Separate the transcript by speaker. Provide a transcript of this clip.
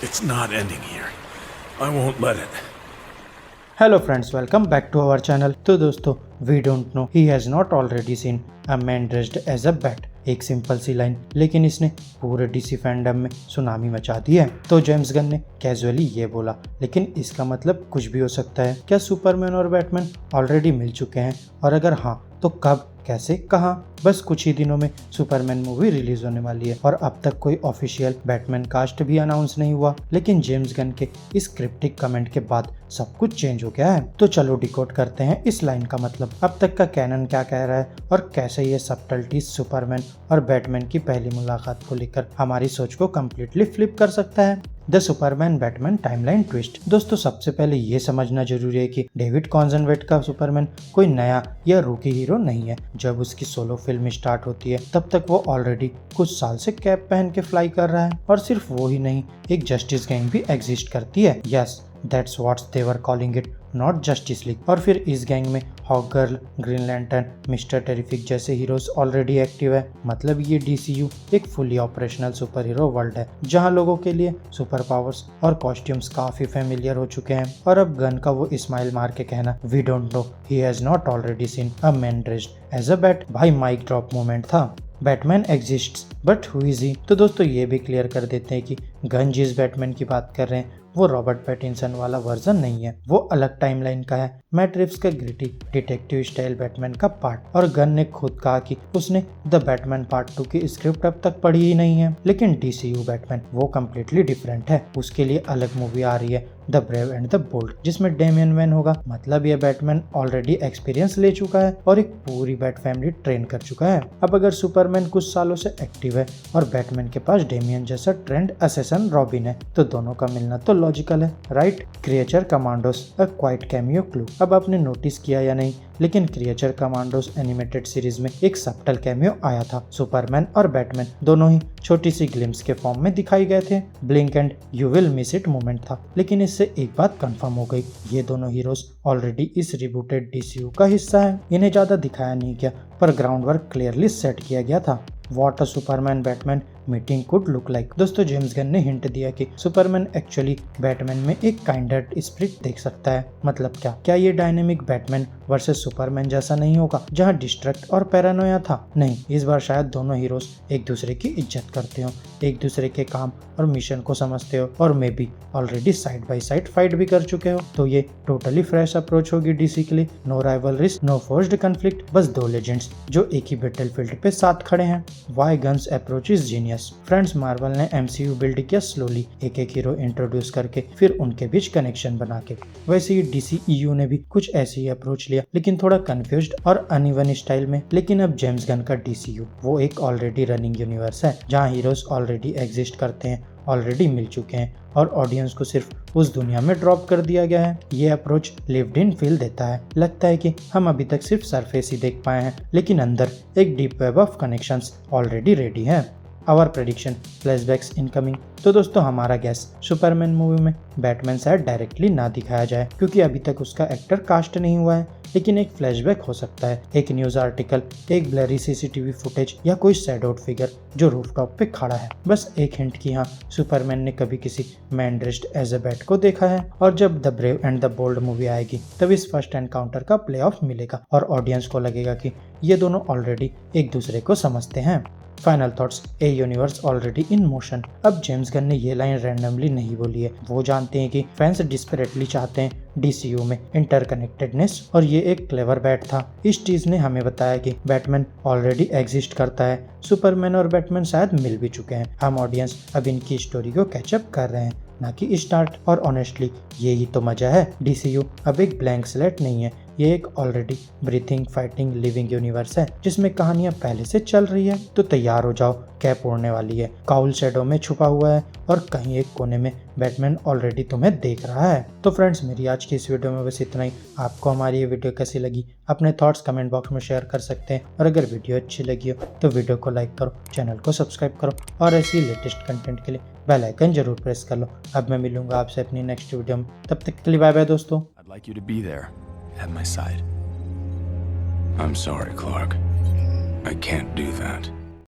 Speaker 1: It's not ending here. I won't let it.
Speaker 2: Hello friends, welcome back to our channel। तो दोस्तों, we don't know he has not already seen a man dressed as a bat। एक simple सी line, लेकिन इसने पूरे DC fandom में tsunami मचा दी है। तो जेम्स गन ने कैजुअली ये बोला, लेकिन इसका मतलब कुछ भी हो सकता है। क्या सुपरमैन और बैटमैन ऑलरेडी मिल चुके हैं, और अगर हाँ तो कब, कैसे, कहाँ? बस कुछ ही दिनों में सुपरमैन मूवी रिलीज होने वाली है और अब तक कोई ऑफिशियल बैटमैन कास्ट भी अनाउंस नहीं हुआ। लेकिन जेम्स गन के इस क्रिप्टिक कमेंट के बाद सब कुछ चेंज हो गया है। तो चलो डिकोड करते हैं इस लाइन का मतलब। अब तक का कैनन क्या कह रहा है और कैसे ये सबटल्टीज सुपरमैन और बैटमैन की पहली मुलाकात को लेकर हमारी सोच को कम्प्लीटली फ्लिप कर सकता है। The Superman Batman timeline twist. दोस्तों, सबसे पहले ये समझना जरूरी है कि डेविड कॉन्जनवेट का सुपरमैन कोई नया या रूकी हीरो नहीं है। जब उसकी सोलो फिल्म स्टार्ट होती है तब तक वो ऑलरेडी कुछ साल से कैप पहन के फ्लाई कर रहा है। और सिर्फ वो ही नहीं, एक जस्टिस गैंग भी एग्जिस्ट करती है। Yes, that's what's they were calling it, not Justice League. और फिर इस गैंग में Hawkgirl, Green Lantern, Mister Terrific जैसे हीरोज ऑलरेडी एक्टिव है। मतलब ये डीसीयू एक fully operational superhero world है, जहां लोगों के लिए सुपर पावर्स और कॉस्ट्यूम्स काफी फेमिलियर हो चुके हैं। और अब गन का वो स्माइल मार के कहना, we don't know he has not already seen a man dressed as a bat, भाई माइक ड्रॉप मोमेंट था। Batman exists but who is he? तो दोस्तों, ये भी क्लियर कर देते हैं कि गन जिस बैटमैन की बात कर रहे हैं वो रॉबर्ट पैटिंसन वाला वर्जन नहीं है। वो अलग टाइमलाइन का है, मैट रिव्स का ग्रिटी डिटेक्टिव स्टाइल बैटमैन का पार्ट। और गन ने खुद कहा कि उसने द बैटमैन पार्ट 2 की स्क्रिप्ट अब तक पढ़ी ही नहीं है। लेकिन डीसीयू बैटमैन वो कम्प्लीटली डिफरेंट है। उसके लिए अलग मूवी आ रही है, The Brave and the Bold, जिसमें डेमियन वैन होगा। मतलब ये बैटमैन ऑलरेडी एक्सपीरियंस ले चुका है और एक पूरी बैट फैमिली ट्रेन कर चुका है। अब अगर सुपरमैन कुछ सालों से एक्टिव है और बैटमैन के पास डेमियन जैसा ट्रेंड असेसन रॉबिन है, तो दोनों का मिलना तो लॉजिकल है, राइट? क्रिएचर कमांडोस, अ क्वाइट कैमियो क्लू। अब आपने नोटिस किया या नहीं, लेकिन क्रिएचर कमांडोस एनिमेटेड सीरीज में एक सबटल कैमियो आया था। सुपरमैन और बैटमैन दोनों ही छोटी सी ग्लिम्स के फॉर्म में दिखाई गए थे। Blink and you will miss it moment था। लेकिन इससे एक बात कंफर्म हो गई, ये दोनों हीरोज ऑलरेडी इस रिबूटेड डीसीयू का हिस्सा है। इन्हें ज्यादा दिखाया नहीं गया, पर ग्राउंड वर्क क्लियरली सेट किया गया था। What a Superman Batman meeting could look like. दोस्तों, जेम्स गन ने हिंट दिया कि सुपरमैन एक्चुअली बैटमैन में एक काइंडर स्पिरिट देख सकता है। मतलब क्या ये डायनेमिक बैटमैन वर्सेस सुपरमैन जैसा नहीं होगा, जहां डिस्ट्रैक्ट और पैरानोया था? नहीं, इस बार शायद दोनों हीरोज एक दूसरे की इज्जत करते हो, एक दूसरे के काम और मिशन को समझते हो, और maybe already side by side fight भी कर चुके हो। तो ये टोटली फ्रेश अप्रोच होगी डीसी के लिए। No rivalries, no forced conflict, बस दो लेजेंड्स जो एक ही बैटलफील्ड पे साथ खड़े हैं। Why Guns approach is genius। Friends, Marvel ने MCU बिल्ड किया स्लोली, एक एक हीरो इंट्रोड्यूस करके, फिर उनके बीच कनेक्शन बना के। वैसे ही DCEU ने भी कुछ ऐसे ही अप्रोच लिया, लेकिन थोड़ा कंफ्यूज्ड और अनइवन स्टाइल में। लेकिन अब जेम्स गन का DCU वो एक ऑलरेडी रनिंग यूनिवर्स है, जहाँ हीरोज ऑलरेडी एग्जिस्ट करते हैं, ऑलरेडी मिल चुके हैं, और ऑडियंस को सिर्फ उस दुनिया में ड्रॉप कर दिया गया है। ये अप्रोच लिव्ड इन फील देता है। लगता है कि हम अभी तक सिर्फ सरफेस ही देख पाए हैं, लेकिन अंदर एक deep web of connections already ready है। Our prediction, flashbacks incoming. तो दोस्तों, हमारा गैस, सुपरमैन मूवी में बैटमैन शायद डायरेक्टली ना दिखाया जाए, क्योंकि अभी तक उसका एक्टर कास्ट नहीं हुआ है। लेकिन एक फ्लैशबैक हो सकता है, एक न्यूज आर्टिकल, एक ब्लरी CCTV फुटेज, या कोई शैडोड फिगर जो रूफटॉप पे खड़ा है। बस एक हिंट कि हाँ, सुपरमैन ने कभी किसी man dressed as a bat को देखा है। और जब The Brave and the Bold movie आएगी, तब इस फर्स्ट एनकाउंटर का प्ले ऑफ मिलेगा और ऑडियंस को लगेगा कि ये दोनों ऑलरेडी एक दूसरे को समझते हैं। Final thoughts, A universe already in motion. अब जेम्स गन ने ये लाइन रैंडमली नहीं बोली है। वो जानते हैं कि फैंस डिस्परेटली चाहते हैं DCU में इंटरकनेक्टेडनेस, और ये एक क्लेवर बैट था। इस चीज ने हमें बताया कि बैटमैन ऑलरेडी एग्जिस्ट करता है, सुपरमैन और बैटमैन शायद मिल भी चुके हैं। हम ऑडियंस अब इनकी स्टोरी को कैचअप कर रहे हैं, ना कि स्टार्ट। और ऑनेस्टली यही तो मजा है। DCU अब एक ब्लैंक स्लेट नहीं है, ये एक already breathing, fighting, living universe है, जिसमें कहानियां पहले से चल रही है। तो तैयार हो जाओ, कैप उड़ने वाली है, काउल शैडो में छुपा हुआ है, और कहीं एक कोने में बैटमैन ऑलरेडी तुम्हें देख रहा है। तो फ्रेंड्स, मेरी आज की इस वीडियो में बस इतना ही। आपको हमारी ये वीडियो कैसी लगी, अपने थॉट्स कमेंट बॉक्स में शेयर कर सकते हैं। और अगर वीडियो अच्छी लगी हो तो वीडियो को लाइक करो, चैनल को सब्सक्राइब करो, और ऐसी लेटेस्ट कंटेंट के लिए बेल आइकन जरूर प्रेस कर लो। अब मैं मिलूंगा आपसे अपनी नेक्स्ट वीडियो में, तब तक के लिए बाय बाय दोस्तों।
Speaker 1: I'd like you to be there, at my side. I'm sorry, Clark. I can't do that.